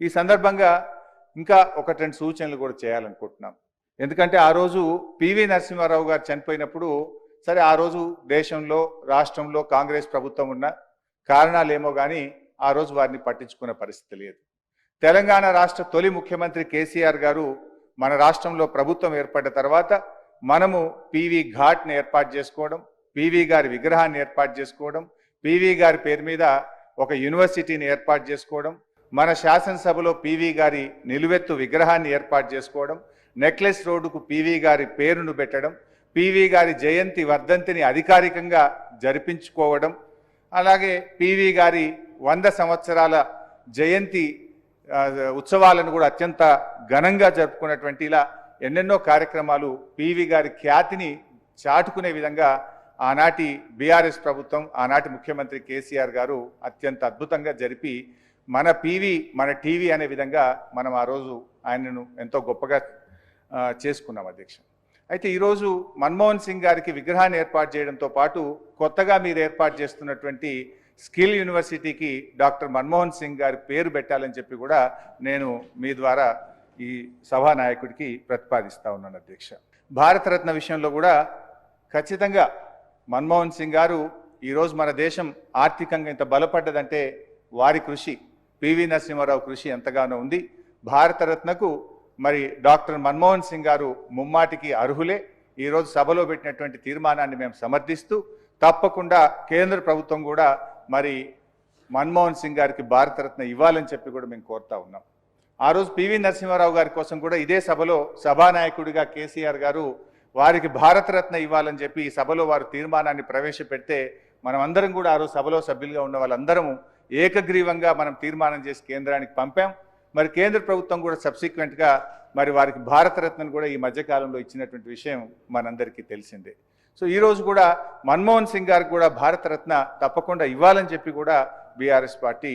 ఈ సందర్భంగా ఇంకా ఒకటి రెండు సూచనలు కూడా చేయాలనుకుంటున్నాం. ఎందుకంటే ఆ రోజు పివి నరసింహారావు గారు చనిపోయినప్పుడు సరే ఆ రోజు దేశంలో రాష్ట్రంలో కాంగ్రెస్ ప్రభుత్వం ఉన్న కారణాలేమో కానీ ఆ రోజు వారిని పట్టించుకునే పరిస్థితి లేదు. తెలంగాణ రాష్ట్ర తొలి ముఖ్యమంత్రి కేసీఆర్ గారు మన రాష్ట్రంలో ప్రభుత్వం ఏర్పడిన తర్వాత మనము పివి ఘాట్ని ఏర్పాటు చేసుకోవడం, పివి గారి విగ్రహాన్ని ఏర్పాటు చేసుకోవడం, పివి గారి పేరు మీద ఒక యూనివర్సిటీని ఏర్పాటు చేసుకోవడం, మన శాసనసభలో పివి గారి నిలువెత్తు విగ్రహాన్ని ఏర్పాటు చేసుకోవడం, నెక్లెస్ రోడ్డుకు పివి గారి పేరును పెట్టడం, పివి గారి జయంతి వర్ధంతిని అధికారికంగా జరిపించుకోవడం, అలాగే పివి గారి 100 సంవత్సరాల జయంతి ఉత్సవాలను కూడా అత్యంత ఘనంగా జరుపుకున్నటువంటి ఇలా ఎన్నెన్నో కార్యక్రమాలు పివి గారి ఖ్యాతిని చాటుకునే విధంగా ఆనాటి బీఆర్ఎస్ ప్రభుత్వం ఆనాటి ముఖ్యమంత్రి కేసీఆర్ గారు అత్యంత అద్భుతంగా జరిపి మన పివి మన టీవీ అనే విధంగా మనం ఆ రోజు ఆయనను ఎంతో గొప్పగా చేసుకున్నాం అధ్యక్ష. అయితే ఈరోజు మన్మోహన్ సింగ్ గారికి విగ్రహాన్ని ఏర్పాటు చేయడంతో పాటు కొత్తగా మీరు ఏర్పాటు చేస్తున్నటువంటి స్కిల్ యూనివర్సిటీకి డాక్టర్ మన్మోహన్ సింగ్ గారి పేరు పెట్టాలని చెప్పి కూడా నేను మీ ద్వారా ఈ సభానాయకుడికి ప్రతిపాదిస్తూ ఉన్నాను అధ్యక్ష. భారతరత్న విషయంలో కూడా ఖచ్చితంగా మన్మోహన్ సింగ్ గారు ఈరోజు మన దేశం ఆర్థికంగా ఇంత బలపడ్డదంటే వారి కృషి, పివి నరసింహారావు కృషి ఎంతగానో ఉంది. భారతరత్నకు మరి డాక్టర్ మన్మోహన్ సింగ్ గారు ముమ్మాటికి అర్హులే. ఈరోజు సభలో పెట్టినటువంటి తీర్మానాన్ని మేము సమర్థిస్తూ తప్పకుండా కేంద్ర ప్రభుత్వం కూడా మరి మన్మోహన్ సింగ్ గారికి భారతరత్న ఇవ్వాలని చెప్పి కూడా మేము కోరుతా ఉన్నాం. ఆ రోజు పివి నరసింహారావు గారి కోసం కూడా ఇదే సభలో సభానాయకుడిగా కేసీఆర్ గారు వారికి భారతరత్న ఇవ్వాలని చెప్పి ఈ సభలో వారు తీర్మానాన్ని ప్రవేశపెడితే మనం అందరం కూడా ఆ రోజు సభలో సభ్యులుగా ఉన్న వాళ్ళందరము ఏకగ్రీవంగా మనం తీర్మానం చేసి కేంద్రానికి పంపాం. మరి కేంద్ర ప్రభుత్వం కూడా సబ్సిక్వెంట్గా మరి వారికి భారతరత్నను కూడా ఈ మధ్యకాలంలో ఇచ్చినటువంటి విషయం మనందరికీ తెలిసిందే. సో ఈరోజు కూడా మన్మోహన్ సింగ్ గారికి కూడా భారతరత్న తప్పకుండా ఇవ్వాలని చెప్పి కూడా బీఆర్ఎస్ పార్టీ